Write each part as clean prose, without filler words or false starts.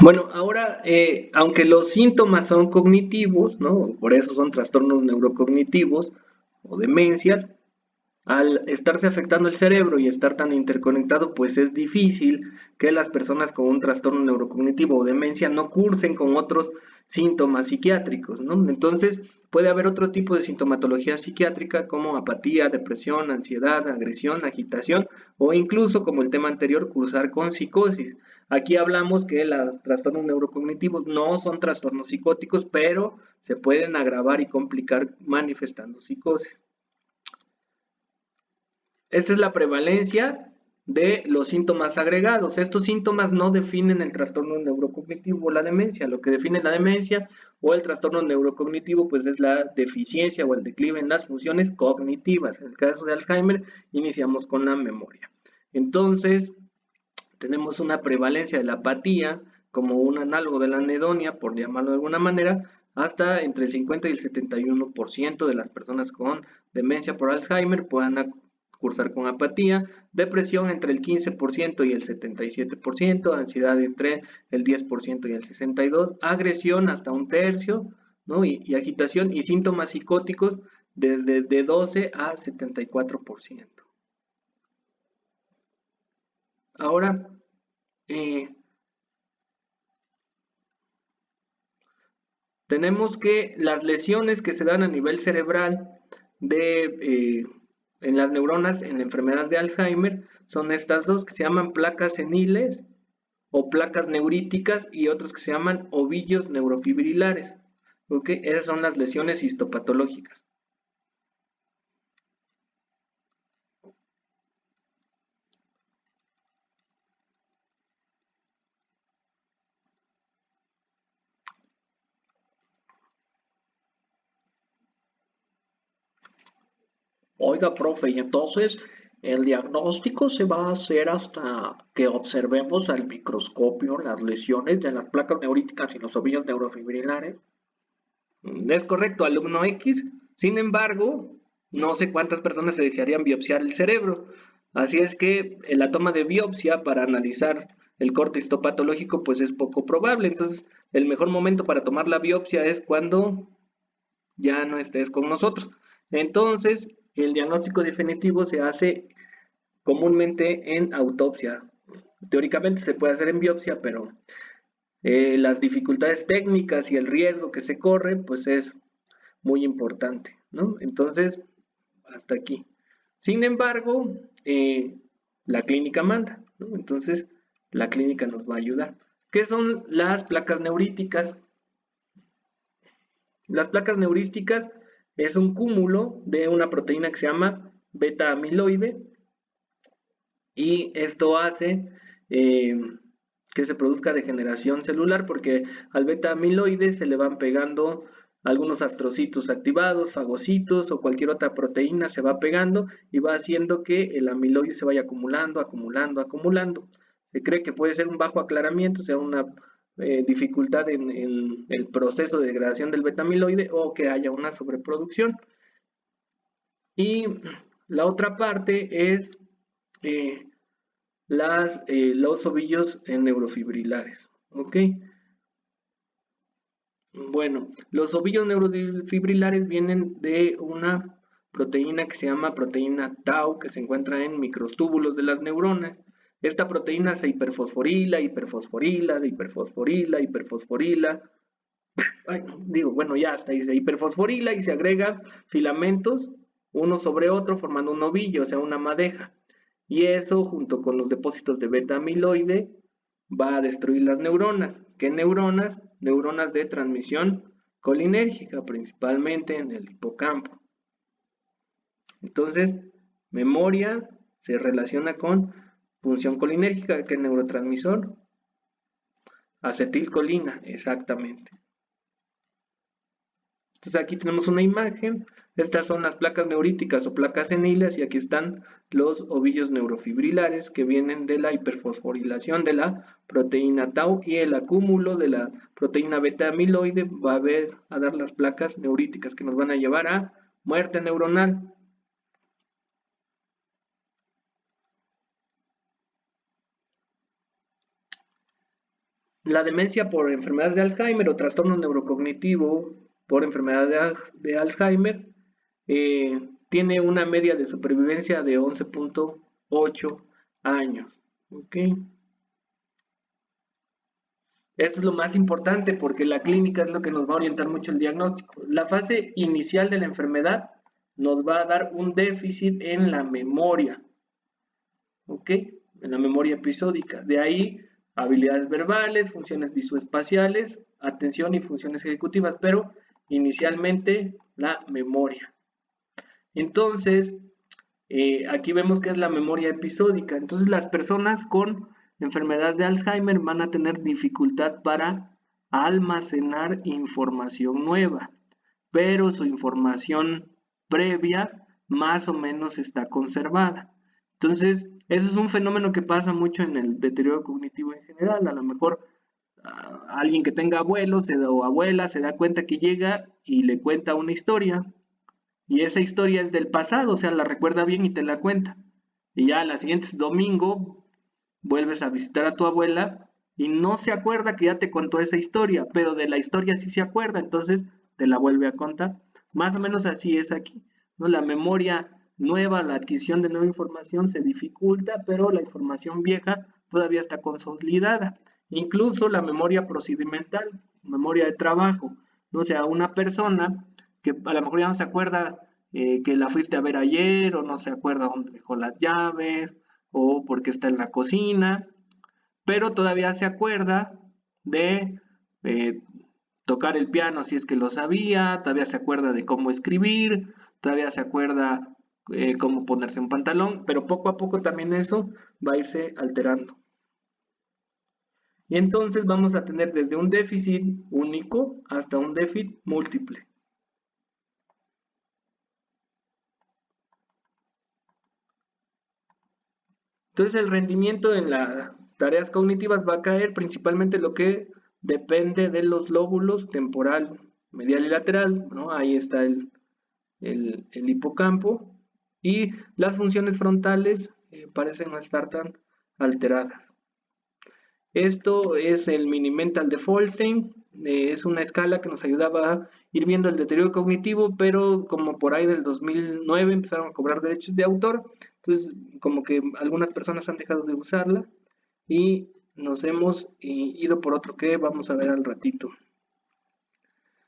Bueno, ahora, aunque los síntomas son cognitivos, ¿no? Por eso son trastornos neurocognitivos o demencias, al estarse afectando el cerebro y estar tan interconectado, pues es difícil que las personas con un trastorno neurocognitivo o demencia no cursen con otros síntomas psiquiátricos, ¿no? Entonces, puede haber otro tipo de sintomatología psiquiátrica como apatía, depresión, ansiedad, agresión, agitación o incluso, como el tema anterior, cursar con psicosis. Aquí hablamos que los trastornos neurocognitivos no son trastornos psicóticos, pero se pueden agravar y complicar manifestando psicosis. Esta es la prevalencia de los síntomas agregados. Estos síntomas no definen el trastorno neurocognitivo o la demencia. Lo que define la demencia o el trastorno neurocognitivo pues es la deficiencia o el declive en las funciones cognitivas. En el caso de Alzheimer iniciamos con la memoria. Entonces tenemos una prevalencia de la apatía como un análogo de la anedonia, por llamarlo de alguna manera, hasta entre el 50 y el 71% de las personas con demencia por Alzheimer puedan cursar con apatía, depresión entre el 15% y el 77%, ansiedad entre el 10% y el 62%, agresión hasta un tercio, ¿no? y agitación y síntomas psicóticos desde de 12 a 74%. Ahora, eh, tenemos que las lesiones que se dan a nivel cerebral de, en las neuronas en la enfermedad de Alzheimer son estas dos que se llaman placas seniles o placas neuríticas y otros que se llaman ovillos neurofibrilares. ¿Okay? Esas son las lesiones histopatológicas. Oiga, profe, y entonces el diagnóstico se va a hacer hasta que observemos al microscopio las lesiones de las placas neuríticas y los ovillos neurofibrilares. Es correcto, alumno X. Sin embargo, no sé cuántas personas se dejarían biopsiar el cerebro. Así es que la toma de biopsia para analizar el corte histopatológico pues es poco probable. Entonces, el mejor momento para tomar la biopsia es cuando ya no estés con nosotros. Entonces, el diagnóstico definitivo se hace comúnmente en autopsia. Teóricamente se puede hacer en biopsia, pero las dificultades técnicas y el riesgo que se corre pues es muy importante, ¿no? Entonces, hasta aquí. Sin embargo, la clínica manda, ¿no? Entonces, la clínica nos va a ayudar. ¿Qué son las placas neuríticas? Las placas neurísticas es un cúmulo de una proteína que se llama beta amiloide y esto hace que se produzca degeneración celular porque al beta amiloide se le van pegando algunos astrocitos activados, fagocitos o cualquier otra proteína se va pegando y va haciendo que el amiloide se vaya acumulando, acumulando, acumulando. Se cree que puede ser un bajo aclaramiento, o sea, una dificultad en el proceso de degradación del beta amiloide o que haya una sobreproducción. Y la otra parte es eh, los ovillos neurofibrilares. ¿Ok? Bueno, los ovillos neurofibrilares vienen de una proteína que se llama proteína tau, que se encuentra en microtúbulos de las neuronas. Esta proteína se hiperfosforila, hiperfosforila, hiperfosforila, hiperfosforila. Ay, digo, bueno, ya hasta ahí se hiperfosforila y se agrega filamentos uno sobre otro formando un ovillo, o sea, una madeja. Y eso, junto con los depósitos de beta amiloide, va a destruir las neuronas. ¿Qué neuronas? Neuronas de transmisión colinérgica, principalmente en el hipocampo. Entonces, memoria se relaciona con función colinérgica, que es el neurotransmisor. Acetilcolina, exactamente. Entonces aquí tenemos una imagen, estas son las placas neuríticas o placas seniles y aquí están los ovillos neurofibrilares que vienen de la hiperfosforilación de la proteína tau y el acúmulo de la proteína beta amiloide va a dar las placas neuríticas que nos van a llevar a muerte neuronal. La demencia por enfermedad de Alzheimer o trastorno neurocognitivo por enfermedad de Alzheimer tiene una media de supervivencia de 11.8 años. ¿Ok? Esto es lo más importante porque la clínica es lo que nos va a orientar mucho el diagnóstico. La fase inicial de la enfermedad nos va a dar un déficit en la memoria, ¿ok? En la memoria episódica. De ahí, habilidades verbales, funciones visoespaciales, atención y funciones ejecutivas, pero inicialmente la memoria. Entonces, aquí vemos que es la memoria episódica. Entonces, las personas con enfermedad de Alzheimer van a tener dificultad para almacenar información nueva, pero su información previa más o menos está conservada. Entonces, eso es un fenómeno que pasa mucho en el deterioro cognitivo en general. A lo mejor alguien que tenga abuelos o abuela se da cuenta que llega y le cuenta una historia y esa historia es del pasado, o sea, la recuerda bien y te la cuenta. Y ya la siguiente domingo vuelves a visitar a tu abuela y no se acuerda que ya te contó esa historia, pero de la historia sí se acuerda, entonces te la vuelve a contar. Más o menos así es aquí, ¿no? La memoria nueva, la adquisición de nueva información se dificulta, pero la información vieja todavía está consolidada. Incluso la memoria procedimental, memoria de trabajo, ¿no? O sea, una persona que a lo mejor ya no se acuerda que la fuiste a ver ayer, o no se acuerda dónde dejó las llaves, o porque está en la cocina, pero todavía se acuerda de eh, tocar el piano si es que lo sabía, todavía se acuerda de cómo escribir, todavía se acuerda cómo ponerse un pantalón, pero poco a poco también eso va a irse alterando. Y entonces vamos a tener desde un déficit único hasta un déficit múltiple. Entonces el rendimiento en las tareas cognitivas va a caer principalmente lo que depende de los lóbulos temporal, medial y lateral, ¿no? Ahí está el hipocampo y las funciones frontales parecen no estar tan alteradas. Esto es el mini mental de Folstein, es una escala que nos ayudaba a ir viendo el deterioro cognitivo, pero como por ahí del 2009 empezaron a cobrar derechos de autor, entonces como que algunas personas han dejado de usarla y nos hemos ido por otro que vamos a ver al ratito.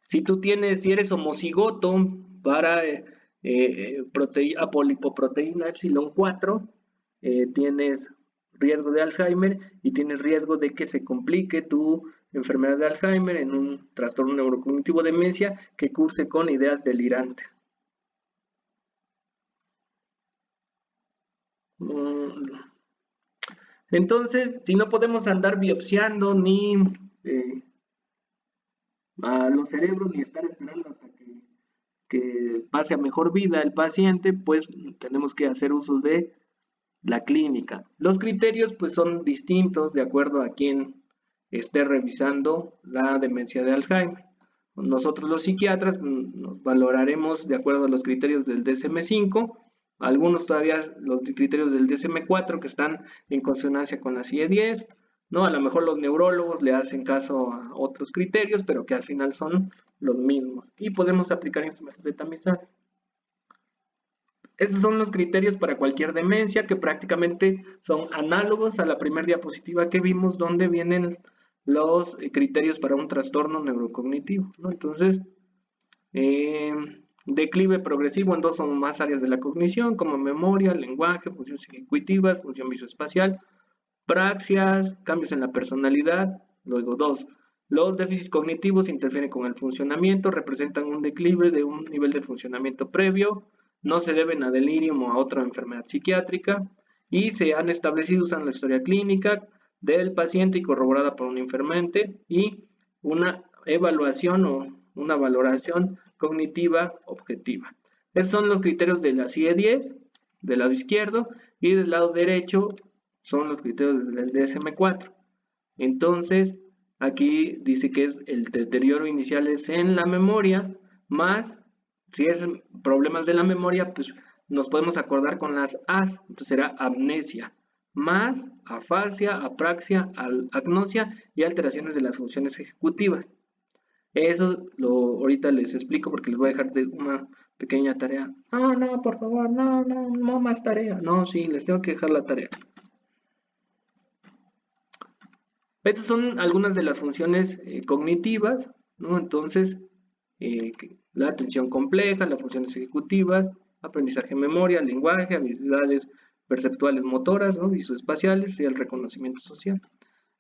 Si eres homocigoto para apolipoproteína epsilon 4, tienes riesgo de Alzheimer y tienes riesgo de que se complique tu enfermedad de Alzheimer en un trastorno neurocognitivo de demencia que curse con ideas delirantes. Entonces, si no podemos andar biopsiando ni a los cerebros ni estar esperando hasta que pase a mejor vida el paciente, pues tenemos que hacer usos de la clínica. Los criterios pues son distintos de acuerdo a quien esté revisando la demencia de Alzheimer. Nosotros los psiquiatras nos valoraremos de acuerdo a los criterios del DSM-5, algunos todavía los criterios del DSM-4 que están en consonancia con la CIE-10, ¿no? A lo mejor los neurólogos le hacen caso a otros criterios, pero que al final son los mismos. Y podemos aplicar instrumentos de tamizaje. Estos son los criterios para cualquier demencia que prácticamente son análogos a la primera diapositiva que vimos donde vienen los criterios para un trastorno neurocognitivo, ¿no? Entonces, declive progresivo en dos o más áreas de la cognición como memoria, lenguaje, funciones ejecutivas, función visoespacial, praxias, cambios en la personalidad. Luego, dos, los déficits cognitivos interfieren con el funcionamiento, representan un declive de un nivel de funcionamiento previo, no se deben a delirium o a otra enfermedad psiquiátrica y se han establecido usando la historia clínica del paciente y corroborada por un informante y una evaluación o una valoración cognitiva objetiva. Esos son los criterios de la CIE-10 del lado izquierdo y del lado derecho son los criterios del DSM-4. Entonces, aquí dice que es el deterioro inicial es en la memoria, más si es problemas de la memoria, pues nos podemos acordar con las A's, entonces será amnesia. más afasia, apraxia, agnosia y alteraciones de las funciones ejecutivas. Eso ahorita les explico porque les voy a dejar de una pequeña tarea. No, no, por favor, no, no, no más tarea. No, sí, les tengo que dejar la tarea. Estas son algunas de las funciones cognitivas, ¿no? Entonces, la atención compleja, las funciones ejecutivas, aprendizaje, memoria, lenguaje, habilidades perceptuales motoras, ¿no? Visoespaciales y el reconocimiento social.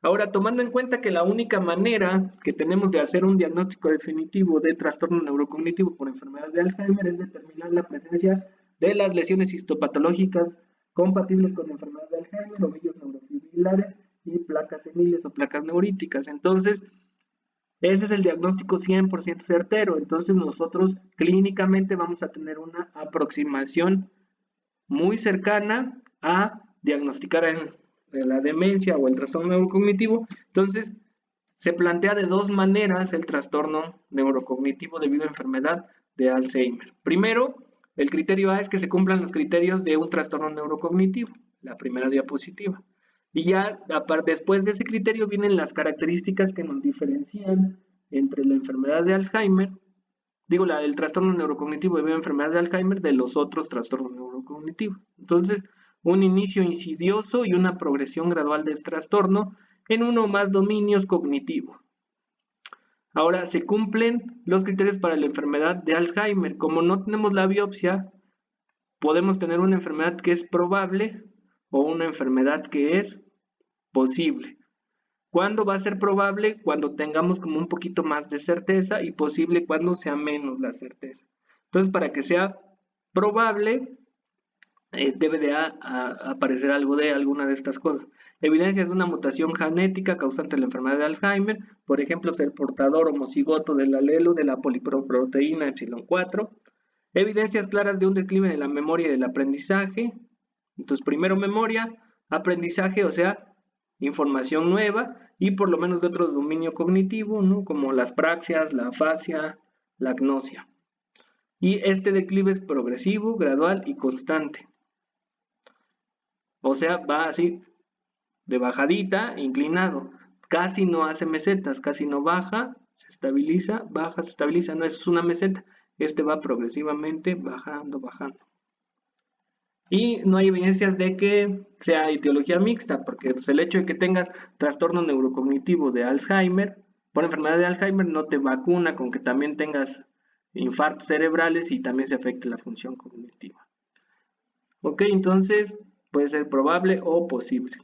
Ahora, tomando en cuenta que la única manera que tenemos de hacer un diagnóstico definitivo de trastorno neurocognitivo por enfermedad de Alzheimer es determinar la presencia de las lesiones histopatológicas compatibles con enfermedad de Alzheimer, ovillos neurofibrilares y placas seniles o placas neuríticas. Entonces, ese es el diagnóstico 100% certero. Entonces, nosotros clínicamente vamos a tener una aproximación muy cercana a diagnosticar la demencia o el trastorno neurocognitivo. Entonces, se plantea de dos maneras el trastorno neurocognitivo debido a enfermedad de Alzheimer. Primero, el criterio A es que se cumplan los criterios de un trastorno neurocognitivo, la primera diapositiva. Y ya después de ese criterio vienen las características que nos diferencian entre la enfermedad de Alzheimer, el trastorno neurocognitivo debido a enfermedad de Alzheimer de los otros trastornos neurocognitivos. Entonces, un inicio insidioso y una progresión gradual de este trastorno en uno o más dominios cognitivos. Ahora, se cumplen los criterios para la enfermedad de Alzheimer. Como no tenemos la biopsia, podemos tener una enfermedad que es probable o una enfermedad que es posible. ¿Cuándo va a ser probable? Cuando tengamos como un poquito más de certeza y posible cuando sea menos la certeza. Entonces, para que sea probable, debe de aparecer algo de alguna de estas cosas. Evidencias de una mutación genética causante de la enfermedad de Alzheimer, por ejemplo, ser portador homocigoto del alelo de la poliproteína epsilon 4. Evidencias claras de un declive de la memoria y del aprendizaje. Entonces, primero memoria, aprendizaje, o sea, información nueva y por lo menos de otro dominio cognitivo, ¿no? Como las praxias, la afasia, la agnosia. Y este declive es progresivo, gradual y constante. O sea, va así de bajadita, inclinado. Casi no hace mesetas, casi no baja, se estabiliza, baja, se estabiliza. No, eso es una meseta. Este va progresivamente bajando, bajando. Y no hay evidencias de que sea etiología mixta, porque pues, el hecho de que tengas trastorno neurocognitivo de Alzheimer, por enfermedad de Alzheimer, no te vacuna con que también tengas infartos cerebrales y también se afecte la función cognitiva. Ok, entonces puede ser probable o posible.